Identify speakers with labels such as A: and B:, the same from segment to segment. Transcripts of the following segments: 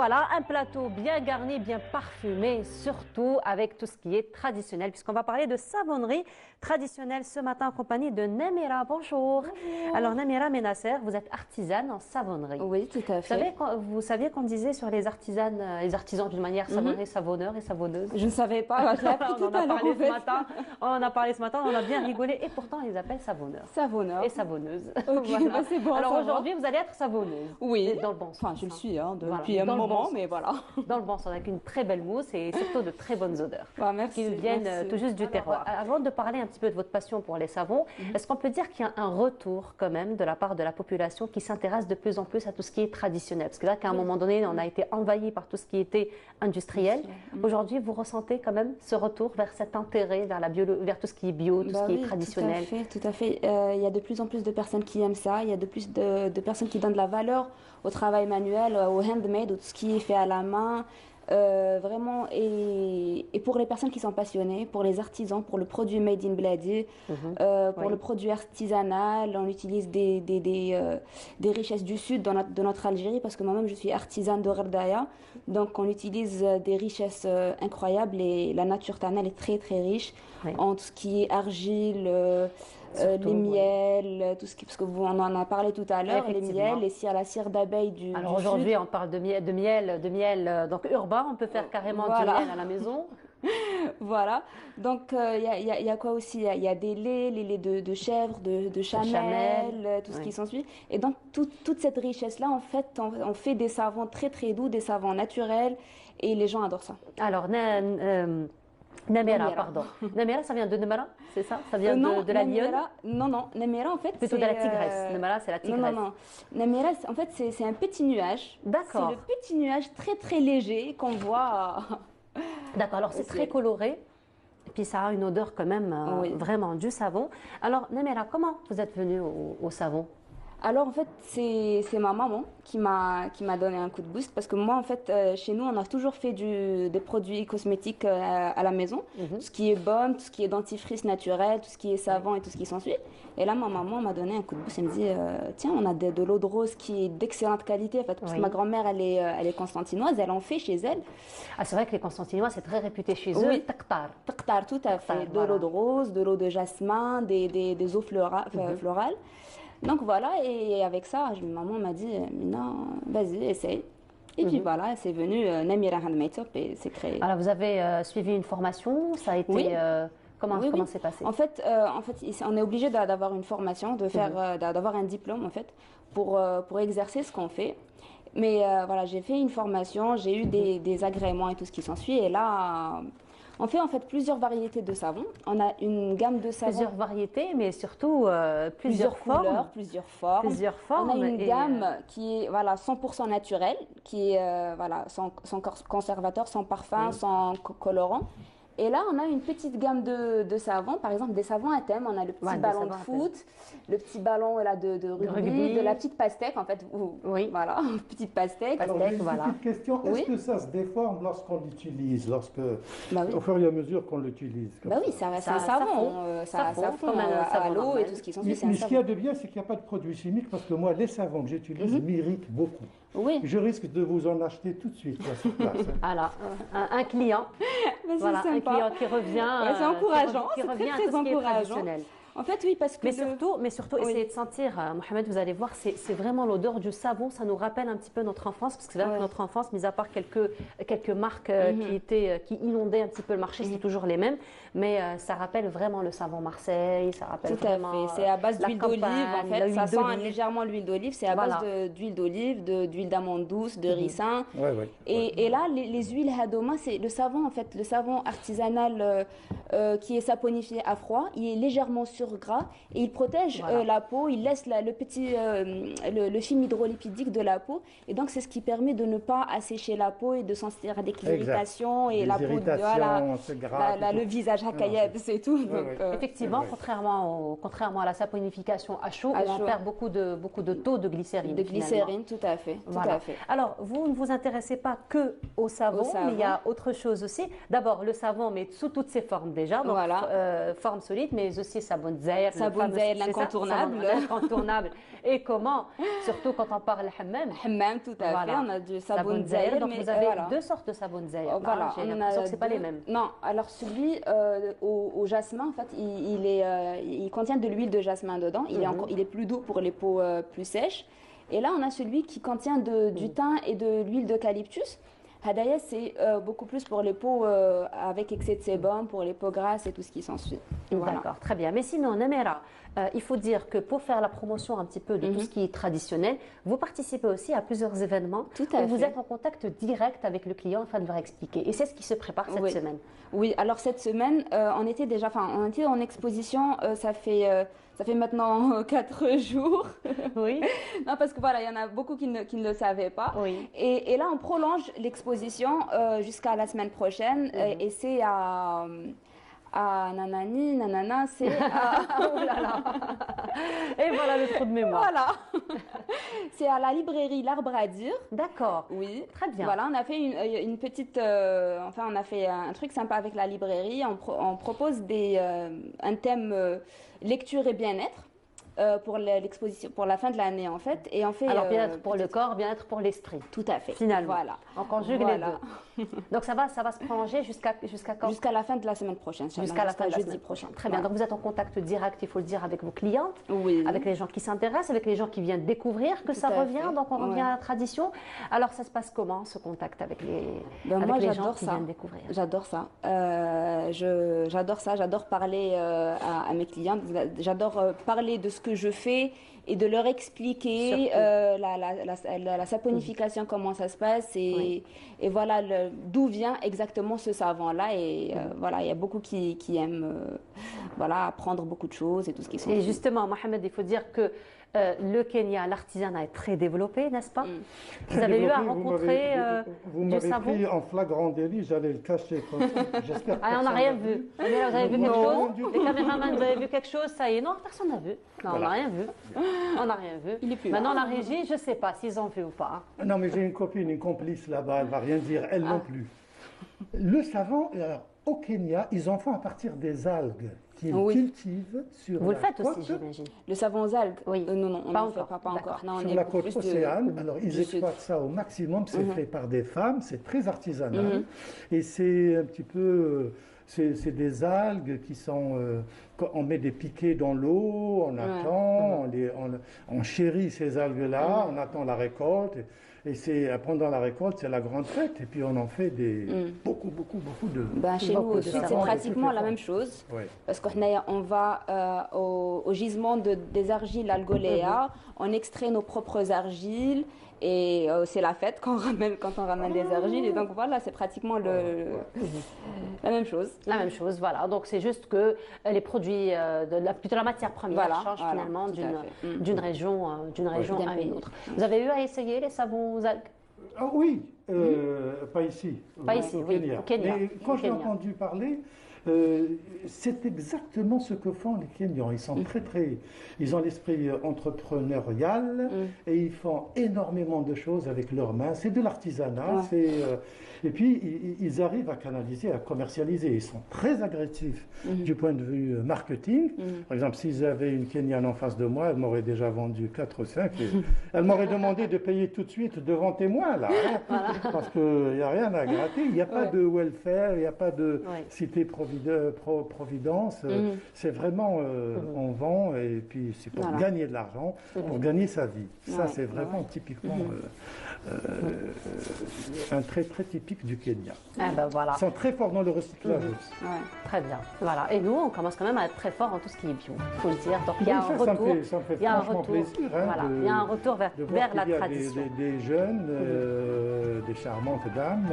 A: Voilà, un plateau bien garni, bien parfumé, surtout avec tout ce qui est traditionnel, puisqu'on va parler de savonnerie traditionnelle ce matin en compagnie de Namira. Bonjour.
B: Bonjour.
A: Alors Namira Ménasser, vous êtes artisane en savonnerie.
B: Oui, tout à fait.
A: Vous saviez qu'on disait sur les artisanes, les artisans d'une manière savonnerie, savonneurs et savonneuses.
B: Je ne savais pas, j'ai appris
A: On
B: tout
A: en a
B: à l'heure
A: parlé
B: en
A: ce
B: fait.
A: matin. On en a parlé ce matin, on a bien rigolé et pourtant ils appellent savonneurs
B: Savonneur.
A: et savonneuses.
B: Ok, bah c'est bon à
A: Alors
B: savoir.
A: aujourd'hui, vous allez être savonneuse.
B: Oui.
A: Dans le bon sens.
B: Enfin, je le suis
A: Voilà,
B: depuis un
A: dans le bon
B: moment,
A: sens.
B: mais voilà.
A: Dans le bon sens, avec une très belle mousse et surtout de très bonnes odeurs
B: Bah, merci.
A: qui viennent
B: merci.
A: tout juste du terroir. Avant de parler un petit peu de votre passion pour les savons, est-ce qu'on peut dire qu'il y a un retour quand même de la part de la population qui s'intéresse de plus en plus à tout ce qui est traditionnel? Parce que là, qu'à un moment donné, on a été envahi par tout ce qui était industriel. Aujourd'hui, vous ressentez quand même ce retour vers cet intérêt, vers vers tout ce qui est bio, tout ce
B: Bah
A: qui est
B: oui,
A: traditionnel.
B: tout à fait. Il y a de plus en plus de personnes qui aiment ça. Il y a de plus de personnes qui donnent de la valeur au travail manuel, au handmade, tout ce qui est fait à la main. Vraiment, et pour les personnes qui sont passionnées, pour les artisans, pour le produit made in Bladi, pour
A: Oui.
B: le produit artisanal, on utilise des richesses du sud de notre Algérie, parce que moi-même je suis artisane de Gherdaya, donc on utilise des richesses incroyables et la nature tana est très très riche
A: Oui.
B: en tout ce qui est argile,
A: Surtout,
B: les
A: oui.
B: miels, tout ce qui, parce que on en a parlé tout à l'heure, les
A: Effectivement.
B: miels, la cire d'abeille
A: Alors
B: du
A: aujourd'hui,
B: sud.
A: on parle de miel donc urbain. On peut faire carrément
B: Voilà.
A: du miel à la maison.
B: Voilà. Donc, il y a quoi aussi? Il y a des laits, les laits de chèvre, de chamel,
A: chamel,
B: tout ce
A: oui.
B: qui s'ensuit. Et donc, toute cette richesse-là, en fait, on fait des savons très, très doux, des savons naturels, et les gens adorent ça.
A: Alors, Namira,
B: Namira.
A: pardon. Namira, ça vient de Namira, c'est ça? Ça vient
B: Non,
A: de la lionne?
B: non, Namira, en fait,
A: Plutôt de la tigresse. Namira, c'est la
B: Non,
A: tigresse.
B: non. Namira, en fait, c'est un petit nuage.
A: D'accord.
B: C'est le petit nuage très, très léger qu'on voit.
A: D'accord, alors c'est
B: Au
A: très
B: ciel.
A: coloré. Et puis ça a une odeur quand même
B: Oui.
A: vraiment du savon. Alors, Namira, comment vous êtes venue au savon?
B: Alors en fait c'est ma maman qui m'a donné un coup de boost parce que moi en fait chez nous on a toujours fait des produits cosmétiques à la maison, tout ce qui est baume, tout ce qui est dentifrice naturel, tout ce qui est savon et tout ce qui s'ensuit. Et là ma maman m'a donné un coup de boost, elle me dit tiens on a de l'eau de rose qui est d'excellente qualité en fait parce
A: Oui.
B: que ma grand-mère elle est constantinoise, elle en fait chez elle.
A: Ah, c'est vrai que les Constantinois, c'est très réputé chez eux.
B: Oui.
A: Taktar.
B: Taqtar, tout à fait, de
A: voilà.
B: l'eau de rose, de l'eau de jasmin, des eaux florales. Donc voilà, et avec ça, maman m'a dit, Mina, vas-y, essaye. Et puis voilà, c'est venu Namira Handmade Soap et c'est créé.
A: Alors, vous avez suivi une formation, ça a été...
B: Oui.
A: Comment
B: Oui,
A: comment
B: oui.
A: c'est passé?
B: En fait, on est obligé d'avoir une formation, d'avoir un diplôme en fait, pour exercer ce qu'on fait. Mais voilà, j'ai fait une formation, j'ai eu des agréments et tout ce qui s'ensuit. Et là, on fait en fait plusieurs variétés de savons. On a une gamme de savons.
A: Plusieurs variétés, mais surtout plusieurs
B: Couleurs,
A: formes.
B: plusieurs formes.
A: Plusieurs formes.
B: On a une
A: et,
B: gamme qui est voilà 100% naturelle, qui est voilà sans conservateur, sans parfum, sans colorant. Et là, on a une petite gamme de savons, par exemple des savons à thème. On a le petit
A: Ouais, des
B: ballon de
A: savons à thème.
B: foot, le petit ballon là, de rugby,
A: rugby.
B: de la petite pastèque en fait.
A: Oui.
B: Voilà, petite pastèque.
A: Pastèque.
C: Alors, j'ai une
A: Voilà.
C: petite question.
B: Oui.
C: Est-ce que ça se déforme lorsqu'on l'utilise,
B: Bah oui.
C: au fur et à mesure qu'on l'utilise comme
B: Bah oui,
C: ça
B: c'est un
A: Ça
B: savon.
A: fond.
B: Ça
A: Ça fond,
B: fond
A: comme un
B: à
A: savon
B: l'eau
A: normal.
B: et tout ce qui s'ensuit.
C: Mais,
B: C'est un
C: mais ce qu'il y a
B: savon.
C: de bien, c'est qu'il n'y a pas de produits chimiques parce que moi, les savons que j'utilise m'irritent beaucoup.
B: Oui.
C: Je risque de vous en acheter tout de suite, là, sur place. hein.
A: Voilà, un client.
B: Mais c'est
A: Voilà, un
B: sympa.
A: client qui revient.
B: Ouais, c'est encourageant,
A: Qui
B: c'est
A: revient à
B: très,
A: tout ce qui est
B: encourageant.
A: traditionnel.
B: En fait, oui, parce que
A: Mais surtout,
B: Oui.
A: essayez de sentir, Mohamed, vous allez voir, c'est vraiment l'odeur du savon. Ça nous rappelle un petit peu notre enfance, parce que c'est vrai
B: Ouais.
A: que notre enfance, mis à part quelques marques qui inondaient un petit peu le marché, c'est toujours les mêmes. Mais ça rappelle vraiment le savon Marseille, ça rappelle
B: tout à
A: vraiment.
B: fait. C'est à base
A: la
B: d'huile d'olive, en
A: campagne,
B: fait.
A: l'huile
B: Ça sent
A: d'olive.
B: légèrement l'huile d'olive. C'est à
A: Voilà.
B: base d'huile d'olive, d'huile d'amande douce, de ricin.
C: Ouais, ouais.
B: Et là, les huiles Hadoma, c'est le savon, en fait, le savon artisanal qui est saponifié à froid. Il est légèrement surgras et il protège
A: Voilà.
B: la peau. Il laisse le film hydrolipidique de la peau. Et donc, c'est ce qui permet de ne pas assécher la peau et de sentir des
C: Exact.
B: irritations et
C: Des
B: la peau,
C: irritations,
B: voilà,
C: c'est grave et
B: le
C: tout.
B: visage hakayeb, c'est tout.
C: Ouais,
B: Donc,
C: ouais.
A: Effectivement,
C: Ouais.
A: contrairement à la saponification à chaud,
B: À
A: où on
B: chaud.
A: perd beaucoup de taux de glycérine.
B: de
A: finalement.
B: glycérine, tout à fait. Tout
A: Voilà.
B: à fait.
A: Alors, vous ne vous intéressez pas que au savon,
B: Au savon.
A: mais il y a autre chose aussi. D'abord, le savon, mais sous toutes ses formes déjà. Donc,
B: Voilà.
A: forme solide, mais aussi Zaïr,
B: Sabon Zaïr, l'incontournable.
A: L'incontournable. Et comment, surtout quand on parle hammam.
B: Hammam, tout à fait. On a du Sabon Zaïr.
A: Donc vous avez deux sortes de Sabon Zaïr.
B: Voilà.
A: J'ai l'impression que ce pas les mêmes.
B: Non, alors celui au jasmin, en fait, il contient de l'huile de jasmin dedans. Il est plus doux pour les peaux plus sèches. Et là, on a celui qui contient du thym et de l'huile d'eucalyptus. Hadaya, c'est beaucoup plus pour les peaux avec excès de sébum, pour les peaux grasses et tout ce qui s'ensuit.
A: Voilà. D'accord, très bien. Mais sinon, Namera, il faut dire que pour faire la promotion un petit peu de tout ce qui est traditionnel, vous participez aussi à plusieurs événements où vous êtes en contact direct avec le client afin de leur expliquer. Et c'est ce qui se prépare cette semaine.
B: Oui, alors cette semaine, on était en exposition, ça fait maintenant 4 jours.
A: Oui.
B: Non, parce que voilà, il y en a beaucoup qui ne le savaient pas.
A: Oui.
B: Et là, on prolonge l'exposition jusqu'à la semaine prochaine. Et c'est à Nanana, c'est à...
A: Oh là là. Et voilà le trou de mémoire.
B: Voilà. C'est à la librairie L'Arbre à dire.
A: D'accord.
B: Oui.
A: Très bien.
B: Voilà, on a fait une petite... on a fait un truc sympa avec la librairie. On propose un thème lecture et bien-être. Pour l'exposition, pour la fin de l'année en fait, et on fait.
A: Alors bien-être pour le corps, bien-être pour l'esprit.
B: Tout à fait.
A: Finalement.
B: Voilà.
A: On conjugue les deux. Donc ça va se prolonger jusqu'à quand?
B: Jusqu'à la fin de la semaine prochaine.
A: Jusqu'à la fin de jeudi prochain. Très bien. Donc vous êtes en contact direct, il faut le dire, avec vos clientes, avec les gens qui s'intéressent, avec les gens qui viennent découvrir que ça revient. Donc on revient à la tradition. Alors ça se passe comment ce contact avec les gens qui viennent découvrir?
B: J'adore ça. J'adore ça. J'adore parler à mes clientes. J'adore parler de ce que je fais et de leur expliquer la saponification, comment ça se passe et voilà d'où vient exactement ce savon-là. Et voilà, il y a beaucoup qui aiment apprendre beaucoup de choses et tout ce qui sont.
A: Et justement, Mohamed, il faut dire que le Kenya, l'artisanat est très développé, n'est-ce pas? Vous avez eu à rencontrer
C: vous m'avez pris en flagrant délit, j'allais le cacher. J'espère que
A: on n'a rien vu. Vous avez vu quelque chose? Les caméramans, vous avez vu quelque chose? Ça y est, non, personne n'a vu. Non, on n'a rien vu. On n'a rien vu.
B: Il est plus
A: Maintenant, la régie, je ne sais pas s'ils ont vu ou pas.
C: Non, mais j'ai une copine, une complice là-bas, elle ne va rien dire, elle non plus. Le savon, alors, au Kenya, ils en font à partir des algues qu'ils cultivent sur
A: Vous
C: la
A: le faites
C: côte,
A: aussi, j'imagine.
B: Le savon aux algues?
A: Oui.
B: Non, on
A: pas
B: ne le fait pas encore. Non,
C: sur la côte océane. Alors, ils exploitent ça au maximum. C'est fait par des femmes, c'est très artisanal. Et c'est un petit peu... C'est des algues qui sont... on met des piquets dans l'eau, on attend, on chérit ces algues-là, on attend la récolte. Et pendant la récolte, c'est la grande fête. Et puis on en fait beaucoup de...
B: Chez nous aussi, c'est pratiquement la même chose. Parce qu'on va au gisement des argiles algoléa, on extrait nos propres argiles. Et c'est la fête quand on ramène des argiles. Et donc voilà, c'est pratiquement la même chose.
A: La même chose, voilà. Donc c'est juste que les produits, plutôt la matière première changent finalement d'une région à une autre. Vous avez eu à essayer les savons aux algues?
C: Oui, pas ici.
A: Pas ici,
C: au
A: oui,
C: Kenya.
A: au Kenya.
C: Mais quand j'ai entendu parler, c'est exactement ce que font les Kenyans. Ils sont ils ont l'esprit entrepreneurial et ils font énormément de choses avec leurs mains. C'est de l'artisanat. Et puis ils arrivent à canaliser, à commercialiser. Ils sont très agressifs du point de vue marketing. Par exemple, s'ils avaient une Kenyane en face de moi, elle m'aurait déjà vendu 4 ou 5. Et elle m'aurait demandé de payer tout de suite devant témoin, là. Parce qu'il n'y a rien à gratter. Il n'y a pas de welfare, il n'y a pas de cité providence. C'est vraiment, on vend et puis c'est pour gagner de l'argent, pour gagner sa vie. Ça, c'est vraiment typiquement un trait très typique du Kenya.
A: Voilà.
C: Ils sont très forts dans le recyclage aussi.
A: Très bien. Voilà. Et nous, on commence quand même à être très fort en tout ce qui est bio, il faut le dire. Donc il y a un retour.
C: Ça me fait franchement plaisir.
A: Il y a un retour vers la tradition.
C: Des jeunes, des charmantes dames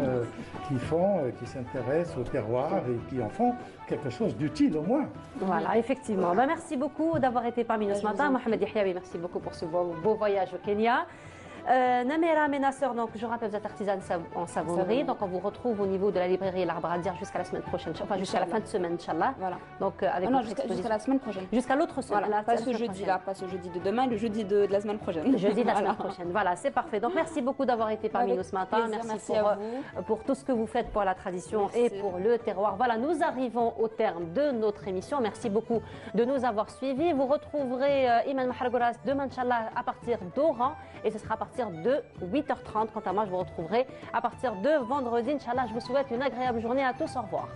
C: qui s'intéressent au terroir et qui en font quelque chose d'utile au moins.
A: Voilà, effectivement. Merci beaucoup d'avoir été parmi nous ce matin. Mohamed Yahyaoui, merci beaucoup pour ce beau voyage au Kenya. Namera Ménasseur, donc je rappelle, vous êtes artisane en savonnerie. Donc on vous retrouve au niveau de la librairie L'Arbre à dire jusqu'à la semaine prochaine, enfin jusqu'à la fin de semaine, Inch'Allah.
B: Voilà.
A: Donc avec
B: non, jusqu'à la semaine prochaine.
A: Jusqu'à l'autre semaine.
B: Voilà, pas ce jeudi-là, pas ce jeudi de demain, le jeudi de la semaine prochaine.
A: Jeudi de la semaine prochaine. Voilà, c'est parfait. Donc merci beaucoup d'avoir été parmi nous ce matin.
B: Merci
A: pour tout ce que vous faites pour la tradition et pour le terroir. Voilà, nous arrivons au terme de notre émission. Merci beaucoup de nous avoir suivis. Vous retrouverez Iman Mahargouras demain, Inch'Allah, à partir d'Oran. Et ce sera à partir de 8h30. Quant à moi, je vous retrouverai à partir de vendredi. Inch'Allah, je vous souhaite une agréable journée à tous. Au revoir.